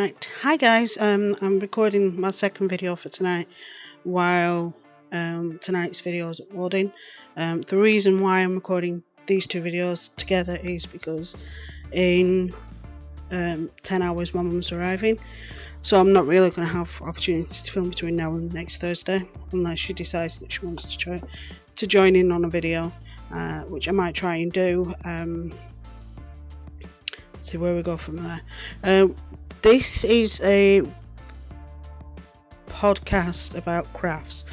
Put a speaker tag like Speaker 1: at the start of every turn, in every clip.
Speaker 1: Right, hi guys, I'm recording my second video for tonight while tonight's video is uploading. The reason why I'm recording these two videos together is because in 10 hours my mum's arriving, so I'm not really going to have opportunity to film between now and next Thursday unless she decides that she wants to join in on a video, which I might try and do. See where we go from there. This is a podcast about crafts,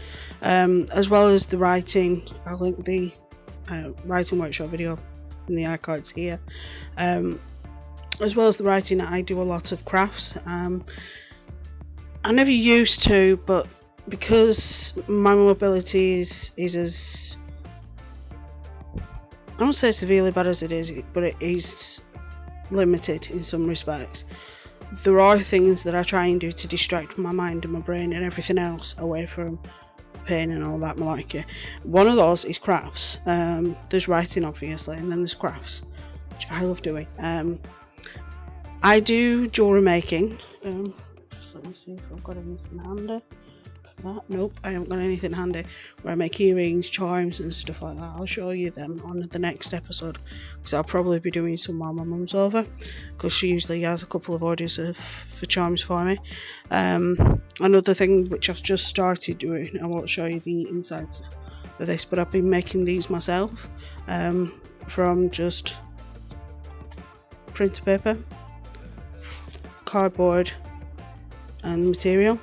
Speaker 1: as well as the writing. I'll link the writing workshop video in the iCards here. As well as the writing, I do a lot of crafts. I never used to, but because my mobility is as, I don't say severely bad as it is, but it is limited in some respects. There are things that I try and do to distract my mind and my brain and everything else away from pain and all that malarkey. One of those is crafts. There's writing obviously, and then there's crafts, which I love doing. I do jewellery making. Just let me see if I've got anything handy. Nope, I haven't got anything handy, where I make earrings, charms and stuff like that. I'll show you them on the next episode, because I'll probably be doing some while my mum's over, because she usually has a couple of orders for charms for me. Another thing which I've just started doing, I won't show you the insides of this, but I've been making these myself from just printer paper, cardboard and material.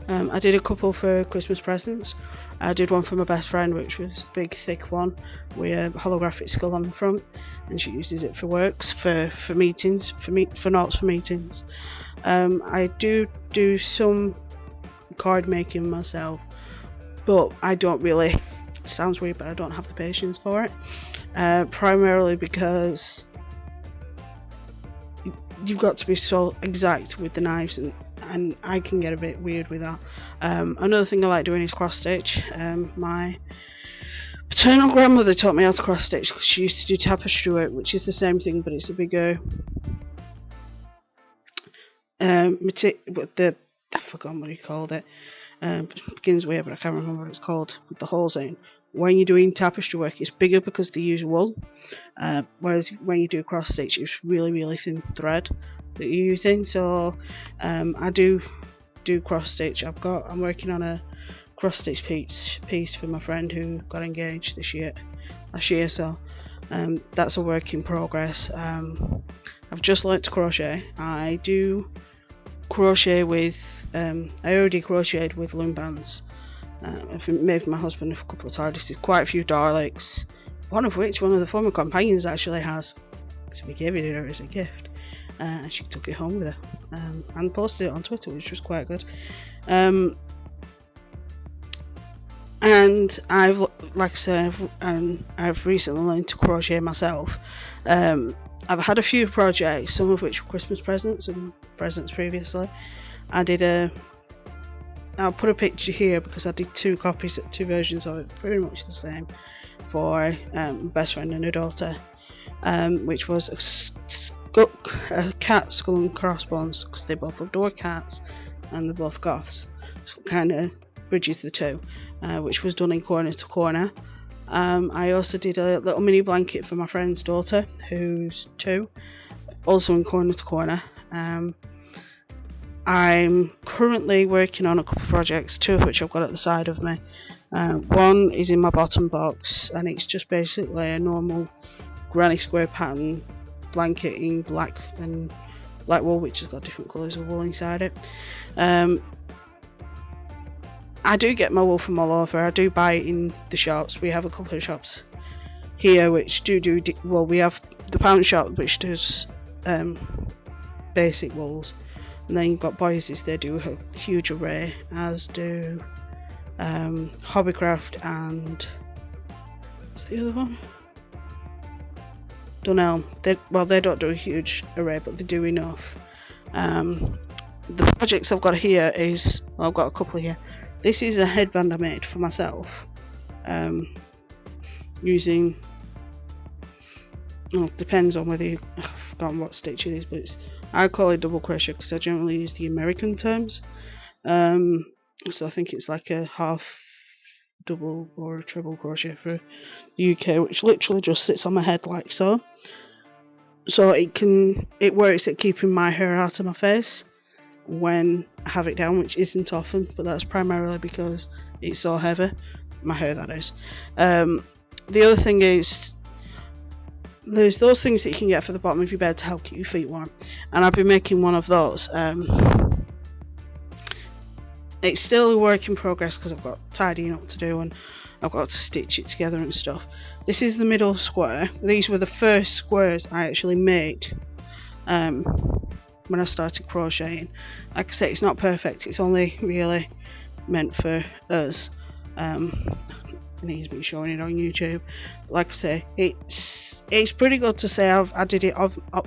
Speaker 1: I did a couple for Christmas presents. I did one for my best friend, which was a big thick one with a holographic skull on the front, and she uses it for works, for meetings, for notes for meetings. I do some card making myself, but I don't really, it sounds weird, but I don't have the patience for it, primarily because you've got to be so exact with the knives, and I can get a bit weird with that. Another thing I like doing is cross stitch. My paternal grandmother taught me how to cross stitch because she used to do tapestry work, which is the same thing, but it's a bigger I forgot what he called it. Begins with, but I can't remember what it's called, with the holes in. When you're doing tapestry work, it's bigger because they use wool, whereas when you do cross stitch, it's really thin thread that you're using. So I do cross stitch. I'm working on a cross stitch piece for my friend who got engaged last year, so that's a work in progress. I've just learnt to crochet. I do crochet with I already crocheted with loom bands. I've made for my husband a couple of TARDISes, quite a few Daleks, one of the former companions actually has, because we gave it her as a gift, and she took it home with her, and posted it on Twitter, which was quite good. And I've, like I said, I've recently learned to crochet myself. I've had a few projects, some of which were Christmas presents and presents previously. I'll put a picture here because I did two versions of it, pretty much the same, for my best friend and her daughter, which was a cat skull and crossbones, because they both adore cats and they're both goths, so it kind of bridges the two, which was done in corner to corner. I also did a little mini blanket for my friend's daughter, who's 2, also in corner to corner. I'm currently working on a couple of projects, 2 of which I've got at the side of me. One is in my bottom box, and it's just basically a normal granny square pattern blanket in black wool, which has got different colours of wool inside it. I do get my wool from all over. I do buy it in the shops. We have a couple of shops here which well, we have the pound shop, which does basic wools, and then you've got Boise's, they do a huge array, as do Hobbycraft and what's the other one? Dunelm. They don't do a huge array, but they do enough. The projects I've got here is, well, I've got a couple here. This is a headband I made for myself, using, well, depends on whether I've forgotten what stitch it is, but it's I call it double crochet because I generally use the American terms. So I think it's like a half double or a treble crochet for the UK, which literally just sits on my head like so. So it works at keeping my hair out of my face when I have it down, which isn't often, but that's primarily because it's so heavy. My hair, that is. The other thing is, there's those things that you can get for the bottom of your bed to help keep your feet warm, and I've been making one of those. It's still a work in progress because I've got tidying up to do and I've got to stitch it together and stuff. This is the middle square. These were the first squares I actually made when I started crocheting. Like I say, it's not perfect, it's only really meant for us. It needs me showing it on YouTube. Like I say, it's pretty good to say I did it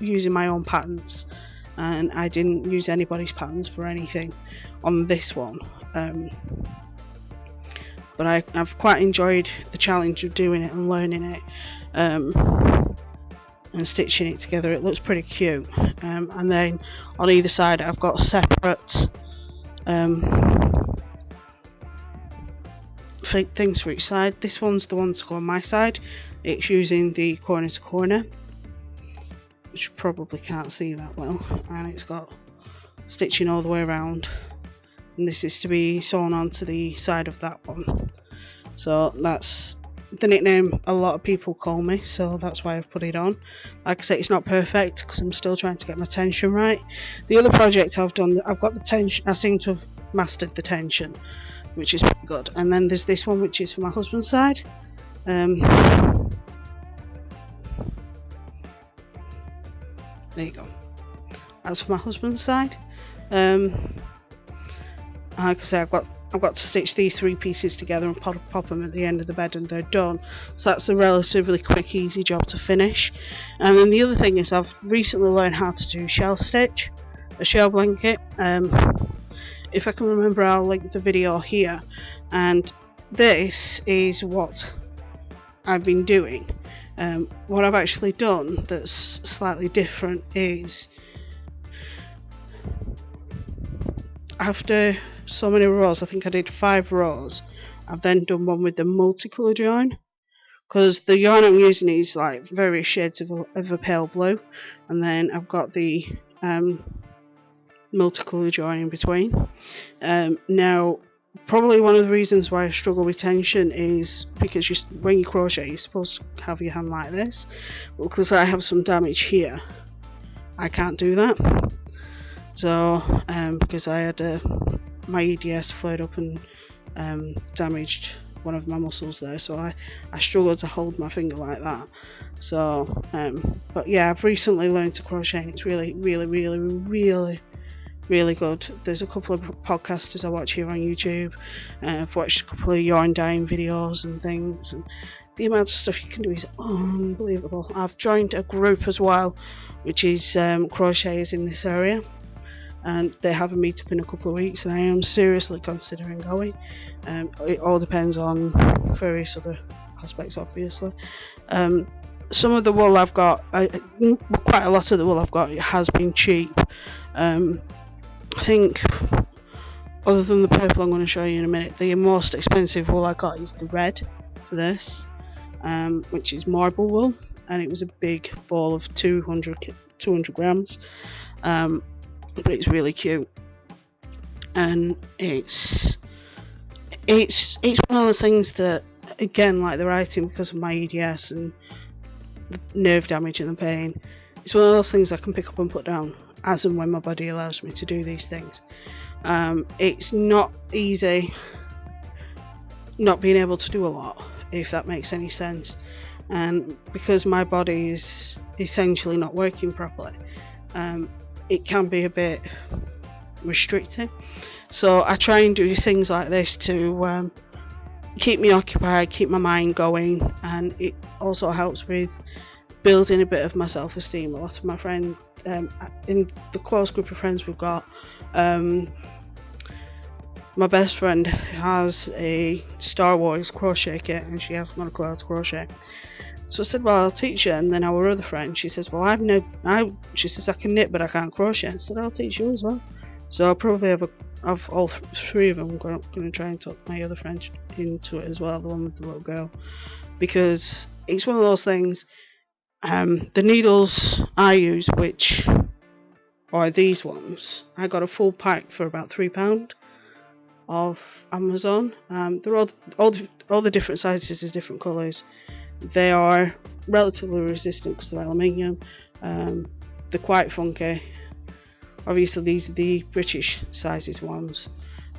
Speaker 1: using my own patterns, and I didn't use anybody's patterns for anything on this one. But I've quite enjoyed the challenge of doing it and learning it, and stitching it together. It looks pretty cute. And then on either side I've got separate things for each side. This one's the one to go on my side. It's using the corner to corner, which you probably can't see that well, and it's got stitching all the way around, and this is to be sewn onto the side of that one. So that's the nickname a lot of people call me, so that's why I've put it on. Like I say, it's not perfect because I'm still trying to get my tension right. The other project I've done, I've got the tension, I seem to have mastered the tension, which is pretty good. And then there's this one which is for my husband's side. There you go. That's for my husband's side. Like I say, I've got to stitch these three pieces together and pop them at the end of the bed, and they're done. So that's a relatively quick, easy job to finish. And then the other thing is, I've recently learned how to do shell stitch, a shell blanket. If I can remember, I'll link the video here. And this is what I've been doing. What I've actually done that's slightly different is, after so many rows, I think I did 5 rows, I've then done one with the multicoloured yarn, because the yarn I'm using is like various shades of a pale blue, and then I've got the multicoloured yarn in between. Now, probably one of the reasons why I struggle with tension is because when you crochet, you're supposed to have your hand like this, but because I have some damage here, I can't do that. So because I had my EDS flared up and damaged one of my muscles there, so I struggle to hold my finger like that. So but yeah, I've recently learned to crochet, and it's really good. There's a couple of podcasters I watch here on YouTube. I've watched a couple of yarn dyeing videos and things, and the amount of stuff you can do is unbelievable. I've joined a group as well, which is crocheters in this area, and they have a meetup in a couple of weeks, and I am seriously considering going. It all depends on various other aspects, obviously. Some of the wool I've got, quite a lot of the wool I've got, it has been cheap. I think, other than the purple I'm going to show you in a minute, the most expensive wool I got is the red for this, which is marble wool, and it was a big ball of 200 grams, but it's really cute, and it's one of those things that, again, like the writing, because of my EDS and the nerve damage and the pain, it's one of those things I can pick up and put down as and when my body allows me to do these things. It's not easy not being able to do a lot, if that makes any sense, and because my body is essentially not working properly, it can be a bit restricting. So I try and do things like this to keep me occupied, keep my mind going, and it also helps with building a bit of my self-esteem. A lot of my friends, in the close group of friends we've got, my best friend has a Star Wars crochet kit, and she hasn't got a clue how to crochet. So I said, well, I'll teach you. And then our other friend, she says, well, she says, I can knit, but I can't crochet. I said, I'll teach you as well. So I'll probably have all three of them. I'm going to try and talk my other friend into it as well, the one with the little girl, because it's one of those things. The needles I use, which are these ones, I got a full pack for about £3 off Amazon. They're all the different sizes is different colours. They are relatively resistant because they're aluminium. They're quite funky. Obviously these are the British sizes ones.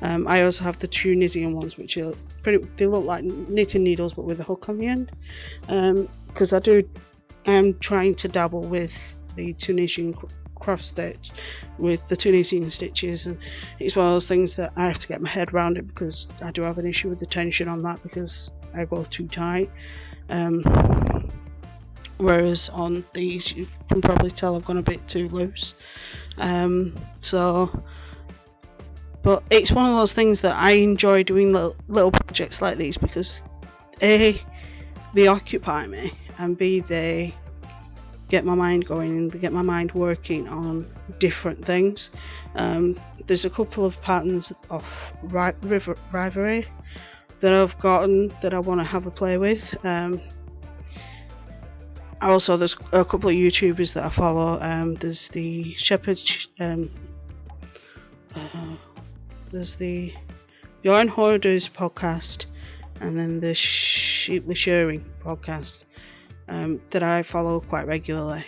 Speaker 1: I also have the Tunisian ones, which are they look like knitting needles but with a hook on the end, because I'm trying to dabble with the Tunisian cross stitch with the Tunisian stitches, and it's one of those things that I have to get my head around it, because I do have an issue with the tension on that because I go too tight. Whereas on these you can probably tell I've gone a bit too loose. But it's one of those things that I enjoy doing little projects like these, because A, they occupy me, and B, they get my mind going and they get my mind working on different things. There's a couple of patterns of Rivalry that I've gotten that I want to have a play with. Also, there's a couple of YouTubers that I follow. There's the Shepherd, there's the Yarn Hoarders podcast, and then the Sheeply Shearing podcast that I follow quite regularly.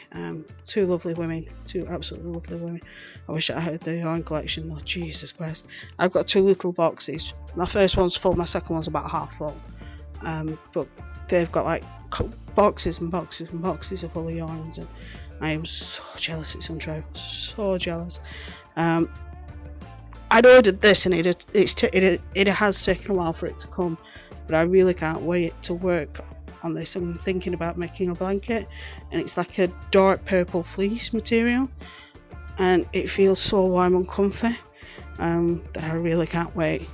Speaker 1: Two lovely women, two absolutely lovely women. I wish I had the yarn collection though, Jesus Christ. I've got two little boxes. My first one's full, my second one's about half full. But they've got like boxes and boxes and boxes of full of yarns, and I am so jealous. It's untrue, so jealous. I'd ordered this, and it has taken a while for it to come, but I really can't wait to work on this. I'm thinking about making a blanket, and it's like a dark purple fleece material, and it feels so warm and comfy, that I really can't wait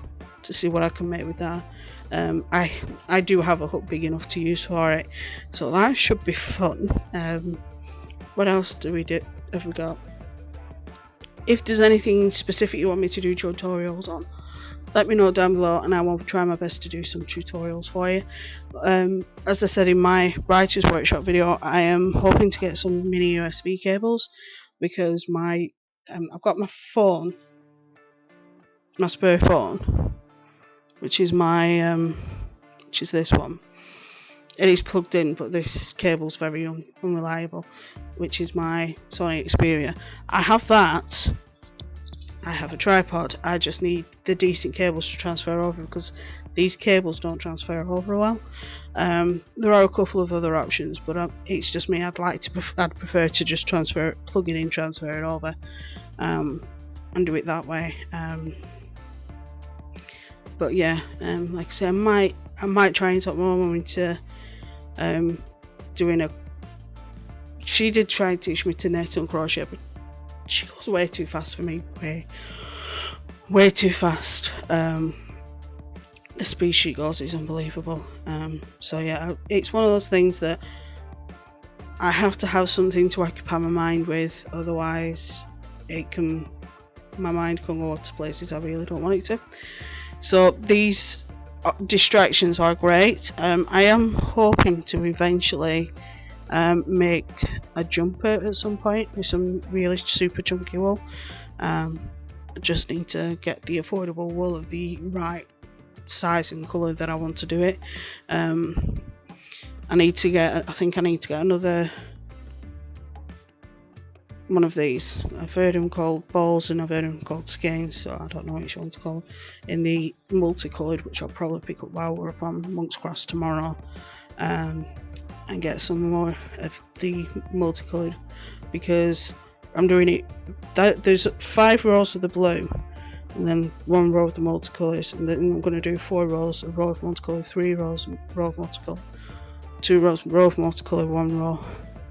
Speaker 1: to see what I can make with that. I do have a hook big enough to use for it, so that should be fun. What else have we got? If there's anything specific you want me to do tutorials on, let me know down below, and I will try my best to do some tutorials for you. As I said in my writer's workshop video, I am hoping to get some mini USB cables, because I've got my phone, my spare phone, which is this one. It is plugged in, but this cable's very unreliable, which is my Sony Xperia. I have that. I have a tripod. I just need the decent cables to transfer over, because these cables don't transfer over well. There are a couple of other options, but it's just me. I'd prefer to just plug it in, transfer it over, and do it that way. But yeah, like I say, I might try and talk my mum into doing she did try and teach me to knit and crochet, but she goes way too fast for me, way too fast. The speed she goes is unbelievable. So yeah, it's one of those things that I have to have something to occupy my mind with, otherwise my mind can go to places I really don't want it to. So these distractions are great. I am hoping to eventually make a jumper at some point with some really super chunky wool. I just need to get the affordable wool of the right size and colour that I want to do it. I think I need to get another one of these. I've heard them called balls and I've heard them called skeins, so I don't know which one to call in the multicoloured, which I'll probably pick up while we're up on Monk's Cross tomorrow, and get some more of the multicoloured, because I'm doing it there's 5 rows of the blue and then 1 row of the multicolours, and then I'm going to do 4 rows, a row of multicolour, 3 rows, row of multicolour, 2 rows, row of multicolour, 1 row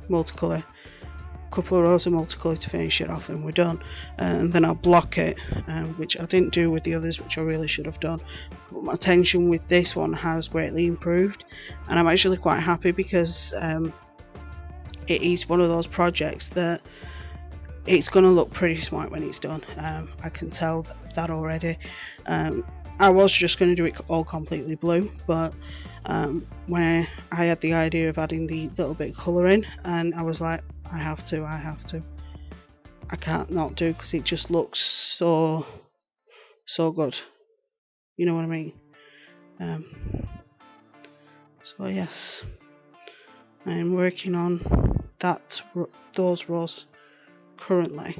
Speaker 1: multicolour, couple of rows of multicolour to finish it off, and we're done. And then I'll block it, which I didn't do with the others, which I really should have done. But my tension with this one has greatly improved, and I'm actually quite happy because it is one of those projects that it's going to look pretty smart when it's done. I can tell that already. I was just going to do it all completely blue, but when I had the idea of adding the little bit of colour in, and I was like, I have to, I can't not do, because it just looks so good, you know what I mean. So yes, I'm working on those rows currently,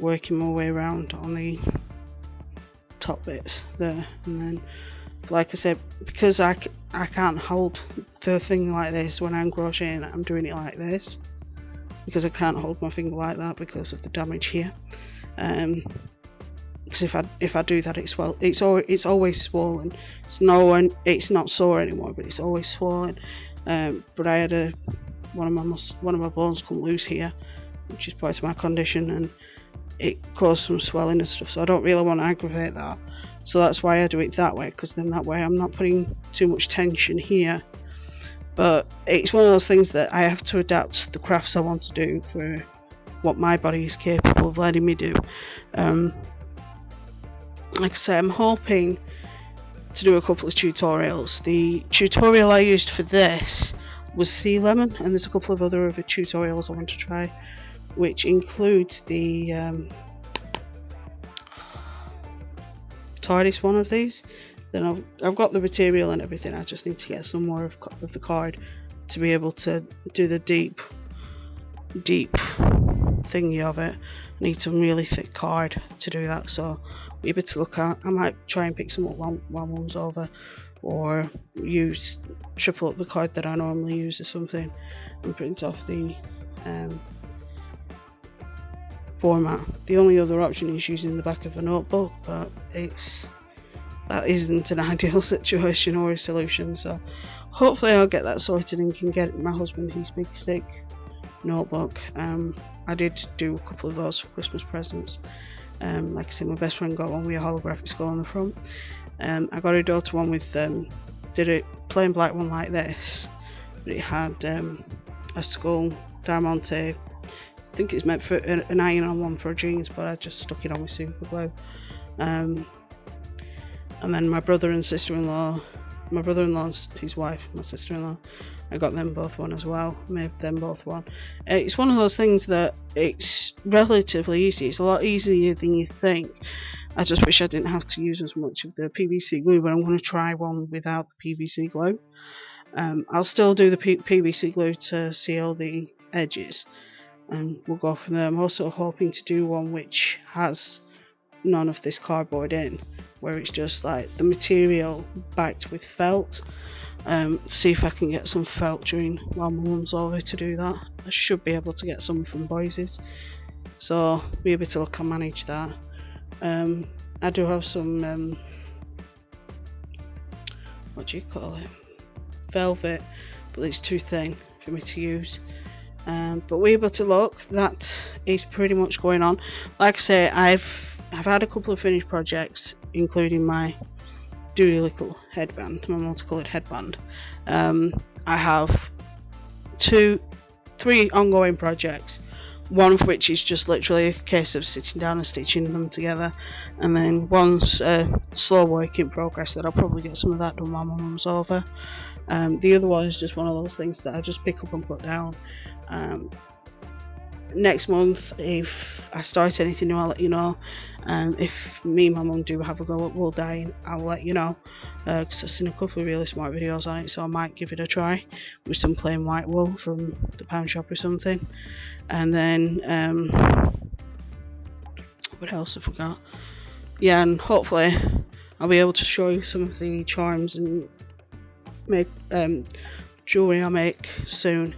Speaker 1: working my way around on the top bits there, and then, like I said, because I can't hold the thing like this when I'm crocheting, I'm doing it like this, because I can't hold my finger like that because of the damage here. Because if I do that, it's always swollen. It's not sore anymore, but it's always swollen. But I had one of my bones come loose here, which is part of my condition, and it caused some swelling and stuff, so I don't really want to aggravate that. So that's why I do it that way, because then that way I'm not putting too much tension here. But it's one of those things that I have to adapt the crafts I want to do for what my body is capable of letting me do. Like I say, I'm hoping to do a couple of tutorials. The tutorial I used for this was sea lemon, and there's a couple of other tutorials I want to try, which includes the TARDIS one of these. Then I've got the material and everything, I just need to get some more of the card to be able to do the deep thingy of it. I need some really thick card to do that, so be a bit to look at. I might try and pick some up while one's over, or triple up the card that I normally use or something, and print off the format. The only other option is using the back of a notebook, but that isn't an ideal situation or a solution, so hopefully I'll get that sorted and can get my husband his big thick notebook. I did do a couple of those for Christmas presents. Like I said, my best friend got one with a holographic skull on the front. I got her daughter one with did a plain black one like this, but it had a skull diamante. I think it's meant for an iron-on one for jeans, but I just stuck it on with super glue. And then my brother and sister-in-law, my brother-in-law's his wife, my sister-in-law, I got them both one as well, made them both one. It's one of those things that it's relatively easy. It's a lot easier than you think. I just wish I didn't have to use as much of the PVC glue, but I'm going to try one without the PVC glue. I'll still do the PVC glue to seal the edges, and we'll go from there. I'm also hoping to do one which has none of this cardboard in, where it's just like the material backed with felt. See if I can get some felt while my mum's over to do that. I should be able to get some from Boise's, so be able to look and manage that. I do have some what do you call it, velvet, but it's too thin for me to use. But we're able to look. That is pretty much going on. Like I say, I've had a couple of finished projects, including my doodly little headband, my multicoloured headband. I have 3 ongoing projects, one of which is just literally a case of sitting down and stitching them together, and then one's a slow work in progress that I'll probably get some of that done while my mum's over. The other one is just one of those things that I just pick up and put down. Next month, if I start anything new, I'll let you know. If me and my mum do have a go at wool dyeing, I'll let you know, because I've seen a couple of really smart videos on it, so I might give it a try with some plain white wool from the pound shop or something. And then what else have I got? Yeah, and hopefully I'll be able to show you some of the charms and make jewellery I make soon,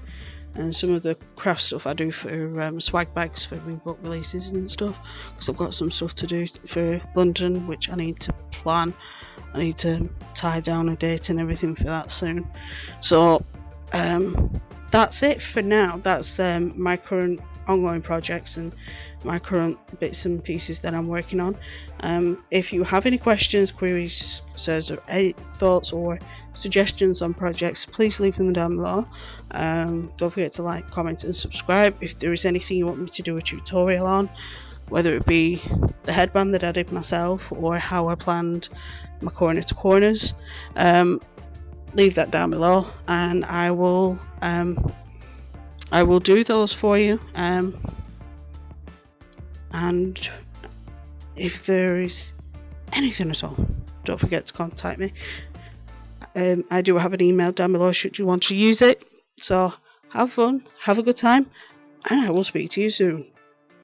Speaker 1: and some of the craft stuff I do for swag bags for book releases and stuff, because I've got some stuff to do for London which I need to plan. I need to tie down a date and everything for that soon. So that's it for now. That's my current ongoing projects and my current bits and pieces that I'm working on. If you have any questions, queries, concerns, or any thoughts or suggestions on projects, please leave them down below. Don't forget to like, comment and subscribe. If there is anything you want me to do a tutorial on, whether it be the headband that I did myself or how I planned my corner to corners, leave that down below and I will do those for you. And if there is anything at all, don't forget to contact me. I do have an email down below should you want to use it. So have fun, have a good time, and I will speak to you soon.